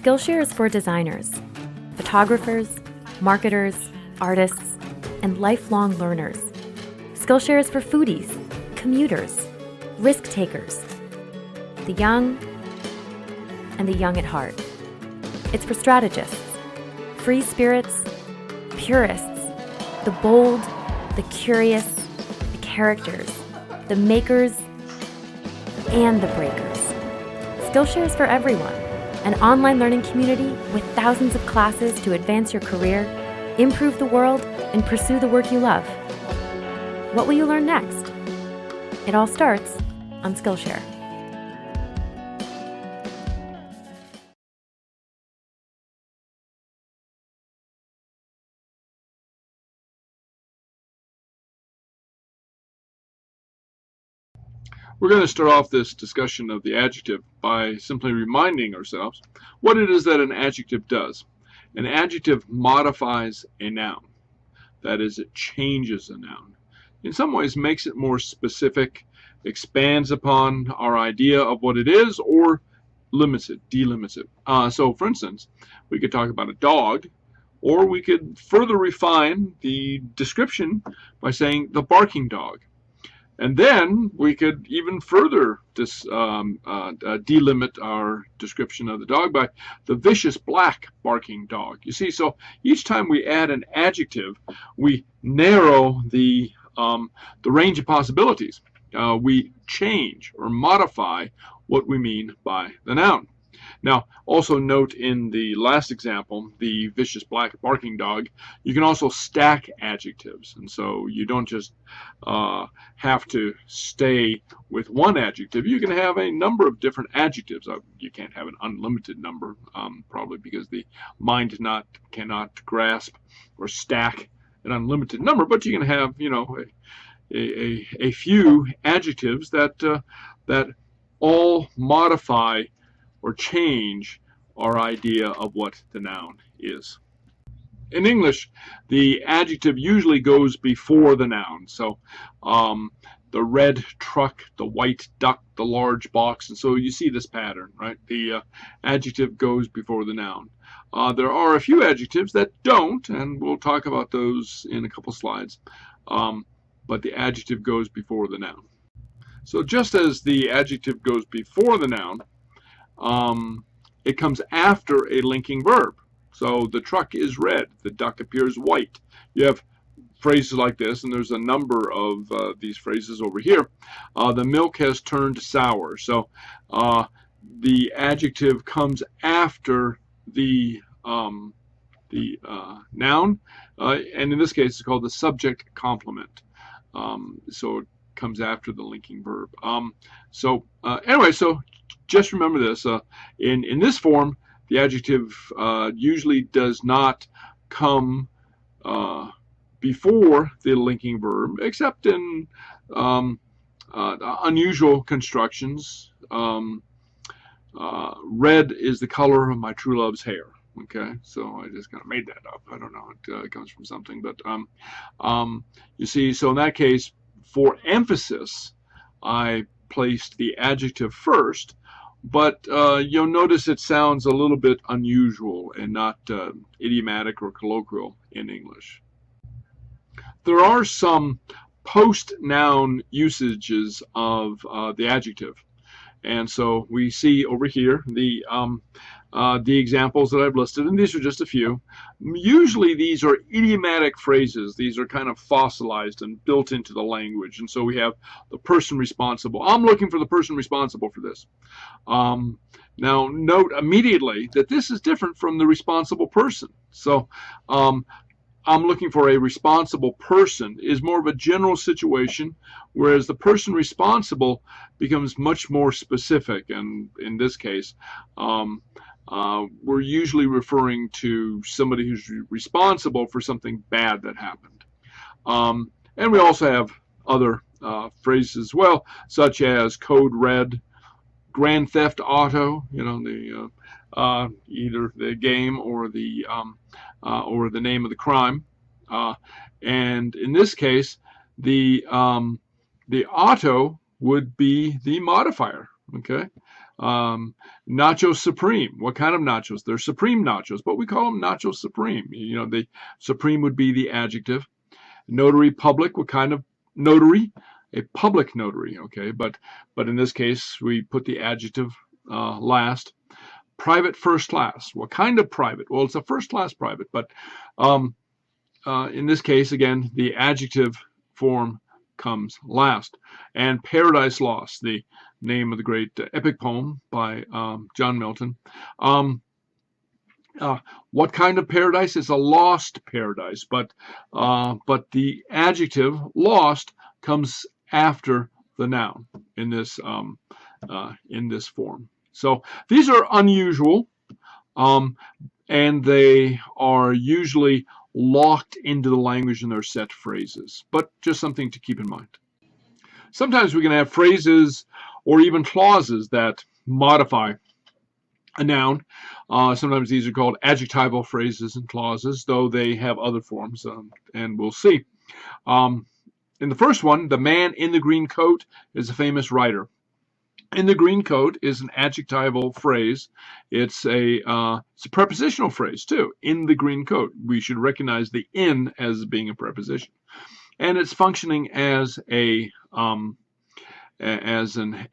Skillshare is for designers, photographers, marketers, artists, and lifelong learners. Skillshare is for foodies, commuters, risk takers, the young, and the young at heart. It's for strategists, free spirits, purists, the bold, the curious, the characters, the makers, and the breakers. Skillshare is for everyone, an online learning community with thousands of classes to advance your career, improve the world, and pursue the work you love. What will you learn next? It all starts on Skillshare. We're going to start off this discussion of the adjective by simply reminding ourselves what it is that an adjective does. An adjective modifies a noun. That is, it changes a noun. In some ways, makes it more specific, expands upon our idea of what it is, or limits it, delimits it. So, for instance, we could talk about a dog, or we could further refine the description by saying the barking dog. And then we could even further delimit our description of the dog by the vicious black barking dog. You see, so each time we add an adjective, we narrow the range of possibilities. We change or modify what we mean by the noun. Now, also note in the last example, the vicious black barking dog, you can also stack adjectives. And so you don't just have to stay with one adjective. You can have a number of different adjectives. You can't have an unlimited number, probably because the mind cannot grasp or stack an unlimited number, but you can have, a few adjectives that all modify or change our idea of what the noun is. In English, the adjective usually goes before the noun. So the red truck, the white duck, the large box, and so you see this pattern, right? The adjective goes before the noun. There are a few adjectives that don't, and we'll talk about those in a couple slides, but the adjective goes before the noun. So just as the adjective goes before the noun, it comes after a linking verb. So the truck is red, the duck appears white. You have phrases like this, and there's a number of these phrases over here. The milk has turned sour. So the adjective comes after the noun, and in this case it's called the subject complement. So it comes after the linking verb. Anyway, so just remember this. In this form, the adjective usually does not come before the linking verb, except in unusual constructions. Red is the color of my true love's hair. Okay, so I just kind of made that up. I don't know. It comes from something, but you see. So in that case, for emphasis, I placed the adjective first. But you'll notice it sounds a little bit unusual and not idiomatic or colloquial in English. There are some post-noun usages of the adjective. And so we see over here the examples that I've listed, and these are just a few. Usually these are idiomatic phrases. These are kind of fossilized and built into the language. And so we have the person responsible. I'm looking for the person responsible for this. Now note immediately that this is different from the responsible person. So I'm looking for a responsible person is more of a general situation, whereas the person responsible becomes much more specific. And in this case, we're usually referring to somebody who's responsible for something bad that happened. And we also have other phrases as well, such as code red, grand theft auto, the either the game or the name of the crime. And in this case, the auto would be the modifier. Okay. Nachos supreme. What kind of nachos? They're supreme nachos, but we call them nachos supreme. You know, the supreme would be the adjective. Notary public. What kind of notary? A public notary. Okay, but in this case we put the adjective last. Private first class. What kind of private? Well, it's a first class private, but in this case, again, the adjective form comes last. And Paradise Lost, the name of the great epic poem by John Milton. What kind of paradise? Is a lost paradise, but the adjective lost comes after the noun in this form. So these are unusual, and they are usually locked into the language in their set phrases, but just something to keep in mind. Sometimes we can have phrases or even clauses that modify a noun. Sometimes these are called adjectival phrases and clauses, though they have other forms, and we'll see. In the first one, the man in the green coat is a famous writer. In the green coat is an adjectival phrase. It's a prepositional phrase too. In the green coat. We should recognize the in as being a preposition, and it's functioning as an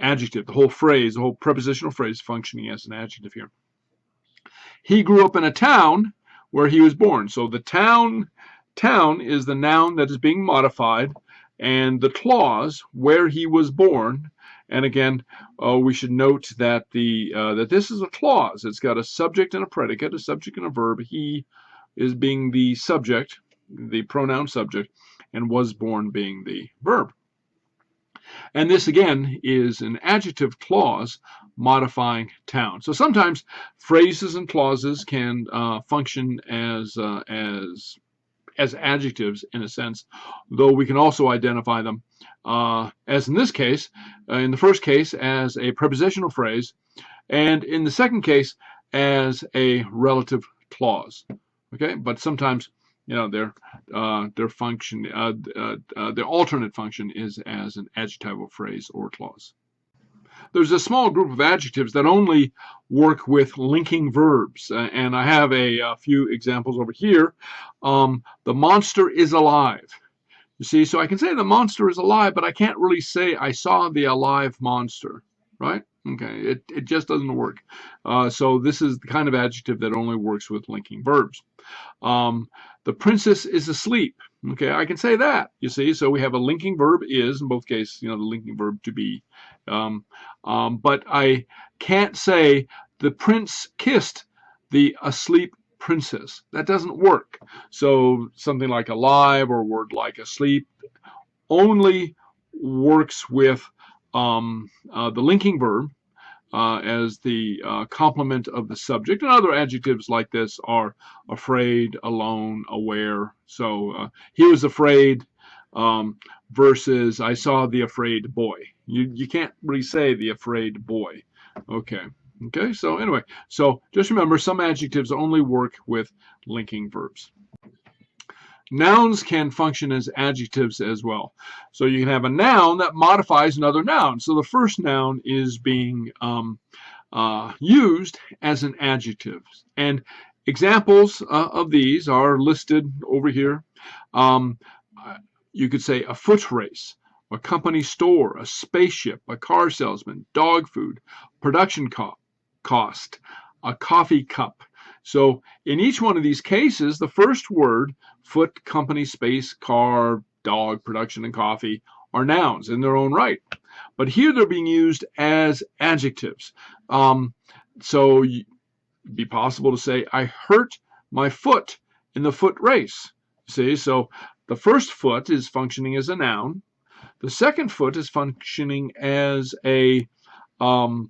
adjective. The whole phrase, the whole prepositional phrase, functioning as an adjective here. He grew up in a town where he was born. So the town is the noun that is being modified, and the clause where he was born. And again, we should note that that this is a clause. It's got a subject and a predicate, a subject and a verb. He is being the subject, the pronoun subject, and was born being the verb. And this again is an adjective clause modifying town. So sometimes phrases and clauses can function as adjectives in a sense, though we can also identify them as in this case, in the first case as a prepositional phrase, and in the second case as a relative clause. Okay, but sometimes their function, their alternate function is as an adjectival phrase or clause. There's a small group of adjectives that only work with linking verbs, and I have a few examples over here. The monster is alive. You see, so I can say the monster is alive, but I can't really say I saw the alive monster, right? Okay, it just doesn't work. So this is the kind of adjective that only works with linking verbs. The princess is asleep. Okay, I can say that, you see. So we have a linking verb is, in both cases, the linking verb to be. But I can't say the prince kissed the asleep princess. That doesn't work. So something like alive or a word like asleep only works with the linking verb as the complement of the subject. And other adjectives like this are afraid, alone, aware. So he was afraid versus I saw the afraid boy. You can't really say the afraid boy. Okay, so anyway, so just remember some adjectives only work with linking verbs. Nouns can function as adjectives as well. So you can have a noun that modifies another noun. So the first noun is being used as an adjective. And examples of these are listed over here. You could say a foot race, a company store, a spaceship, a car salesman, dog food, production cost, a coffee cup. So in each one of these cases, the first word, foot, company, space, car, dog, production, and coffee, are nouns in their own right. But here they're being used as adjectives. So it'd be possible to say, I hurt my foot in the foot race. See, so the first foot is functioning as a noun. The second foot is functioning as an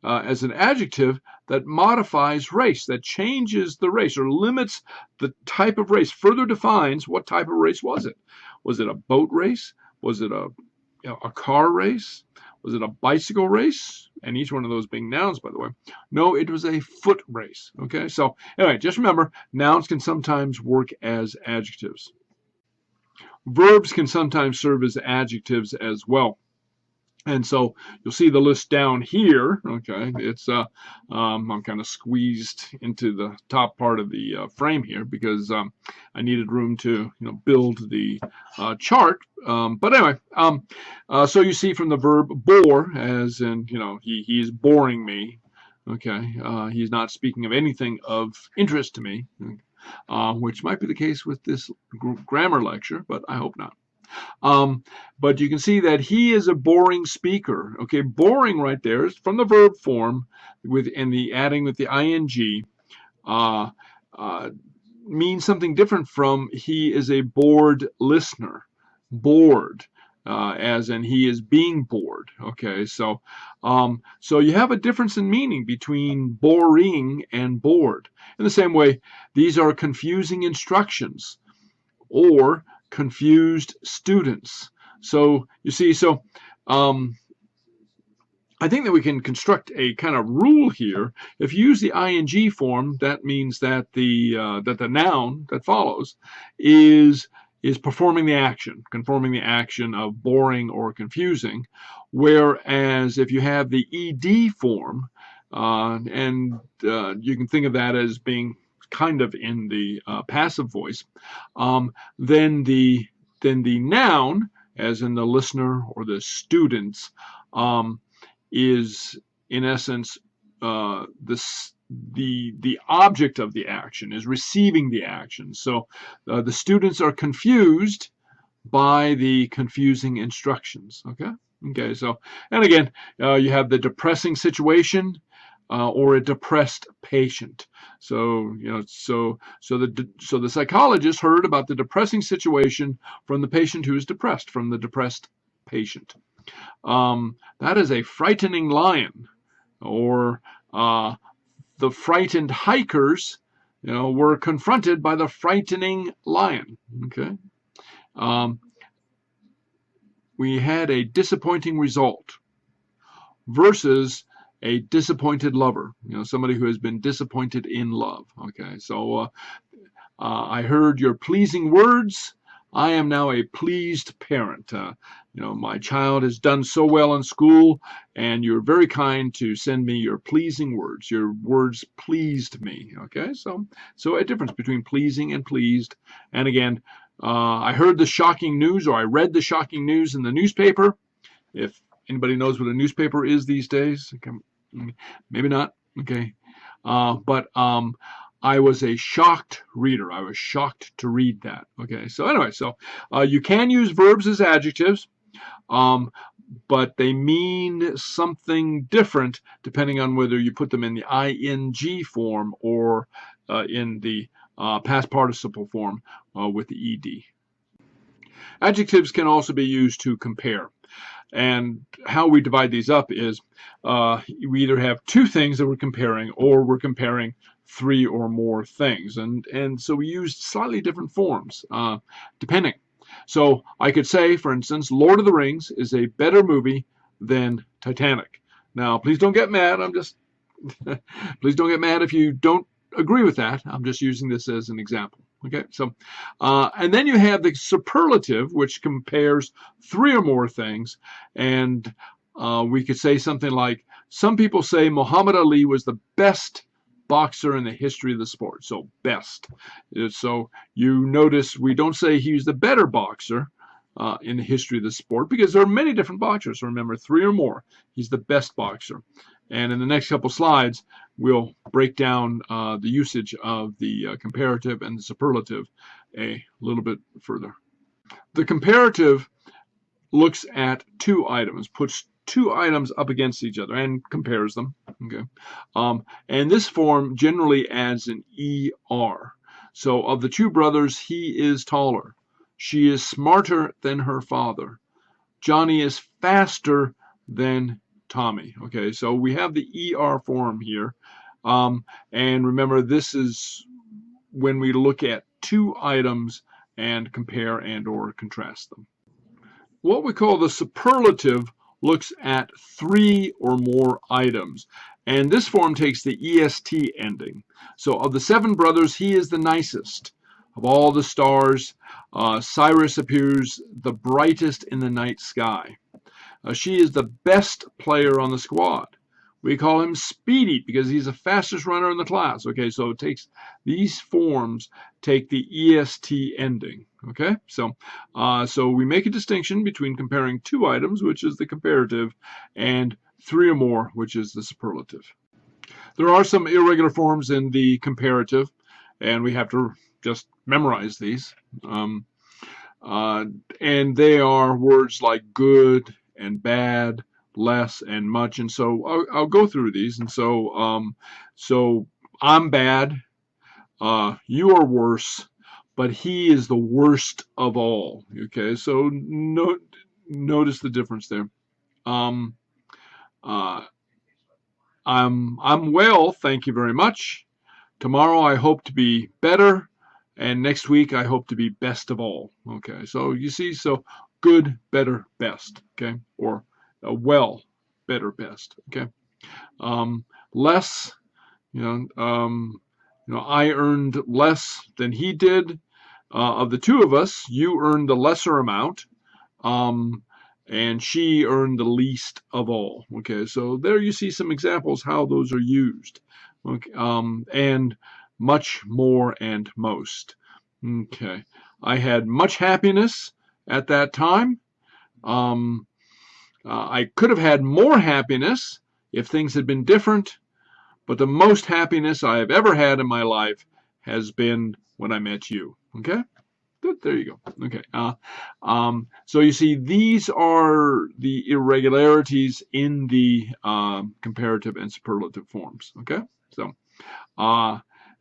adjective that modifies race, that changes the race or limits the type of race, further defines what type of race was it. Was it a boat race? Was it a car race? Was it a bicycle race? And each one of those being nouns, by the way. No, it was a foot race. Okay, so anyway, just remember, nouns can sometimes work as adjectives. Verbs can sometimes serve as adjectives as well. And so you'll see the list down here. Okay, it's I'm kind of squeezed into the top part of the frame here because I needed room to build the chart. But anyway, so you see from the verb bore, as in he's boring me. Okay, he's not speaking of anything of interest to me, which might be the case with this grammar lecture, but I hope not. But you can see that he is a boring speaker. Okay, boring right there is from the verb form and the adding with the ing means something different from he is a bored listener. Bored. As in he is being bored. Okay, so you have a difference in meaning between boring and bored. In the same way, these are confusing instructions or confused students. So you see, I think that we can construct a kind of rule here. If you use the ing form, that means that the noun that follows is performing the action, conforming the action of boring or confusing. Whereas if you have the ed form, you can think of that as being kind of in the passive voice, then the noun, as in the listener or the students, is in essence the object of the action, is receiving the action. So the students are confused by the confusing instructions. Okay. So, and again, you have the depressing situation. Or a depressed patient. So the psychologist heard about the depressing situation from the patient who is depressed, from the depressed patient. That is a frightening lion, or the frightened hikers, were confronted by the frightening lion. Okay. We had a disappointing result versus a disappointed lover, somebody who has been disappointed in love. Okay, so I heard your pleasing words. I am now a pleased parent. My child has done so well in school, and you're very kind to send me your pleasing words. Your words pleased me. Okay, so a difference between pleasing and pleased. And again, I heard the shocking news, or I read the shocking news in the newspaper. If anybody knows what a newspaper is these days, maybe not. Okay, but I was a shocked reader. I was shocked to read that. Okay, so anyway, you can use verbs as adjectives, but they mean something different depending on whether you put them in the ing form or in the past participle form with the ed. Adjectives can also be used to compare. And how we divide these up is we either have two things that we're comparing, or we're comparing three or more things. And so we use slightly different forms depending. So I could say, for instance, Lord of the Rings is a better movie than Titanic. Now, please don't get mad. Please don't get mad if you don't agree with that. I'm just using this as an example. Okay, so and then you have the superlative, which compares three or more things, and we could say something like, some people say Muhammad Ali was the best boxer in the history of the sport. So best. So you notice we don't say he's the better boxer in the history of the sport, because there are many different boxers. Remember, three or more. He's the best boxer. And in the next couple slides, we'll break down the usage of the comparative and the superlative a little bit further. The comparative looks at two items, puts two items up against each other and compares them. Okay, and this form generally adds an ER. So of the two brothers, he is taller. She is smarter than her father. Johnny is faster than Tommy. Okay, so we have the ER form here. And remember, this is when we look at two items and compare and or contrast them. What we call the superlative looks at three or more items. And this form takes the EST ending. So of the seven brothers, he is the nicest. Of all the stars, Cyrus appears the brightest in the night sky. She is the best player on the squad. We call him Speedy because he's the fastest runner in the class. Okay, so it takes these forms take the est ending. Okay, so we make a distinction between comparing two items, which is the comparative, and three or more, which is the superlative. There are some irregular forms in the comparative, and we have to just memorize these. And they are words like good and bad, less and much, and so I'll go through these. And so I'm bad, you are worse, but he is the worst of all. Okay, so notice the difference there. Um, uh, I'm well, thank you very much. Tomorrow I hope to be better, and next week I hope to be best of all. Okay, so you see, so good, better, best. Okay, or well, better, best. Okay, less. I earned less than he did. Of the two of us, you earned the lesser amount, and she earned the least of all. Okay, so there you see some examples how those are used. Okay, and much, more, and most. Okay, I had much happiness at that time. I could have had more happiness if things had been different, but the most happiness I have ever had in my life has been when I met you. Okay? There you go. Okay. So you see, these are the irregularities in the comparative and superlative forms. Okay? So,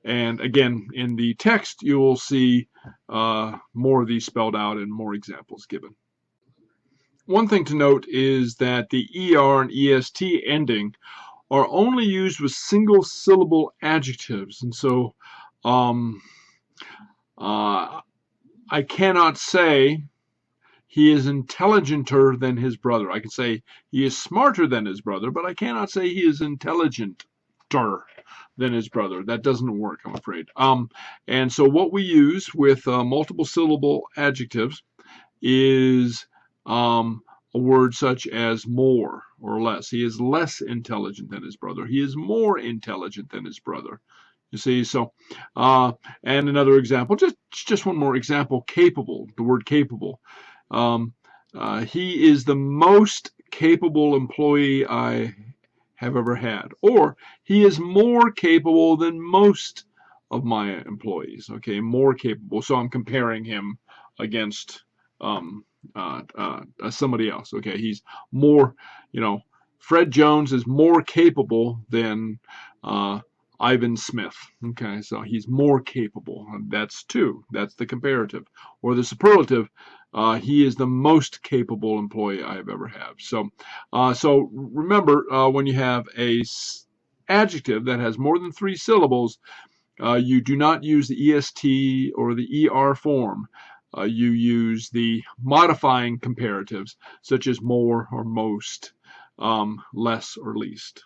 and again, in the text, you will see more of these spelled out and more examples given. One thing to note is that the ER and EST ending are only used with single syllable adjectives. And so I cannot say he is intelligenter than his brother. I can say he is smarter than his brother, but I cannot say he is intelligenter than his brother. That doesn't work, I'm afraid. And so what we use with multiple syllable adjectives is a word such as more or less. He is less intelligent than his brother. He is more intelligent than his brother. You see, so, and another example, just one more example, capable, the word capable. He is the most capable employee I have ever had, or he is more capable than most of my employees. Okay, more capable. So I'm comparing him against somebody else. Okay, he's more, Fred Jones is more capable than Ivan Smith. Okay, so he's more capable. That's two. That's the comparative. Or the superlative, he is the most capable employee I have ever had. So remember, when you have a adjective that has more than three syllables, you do not use the EST or the ER form. You use the modifying comparatives, such as more or most, less or least.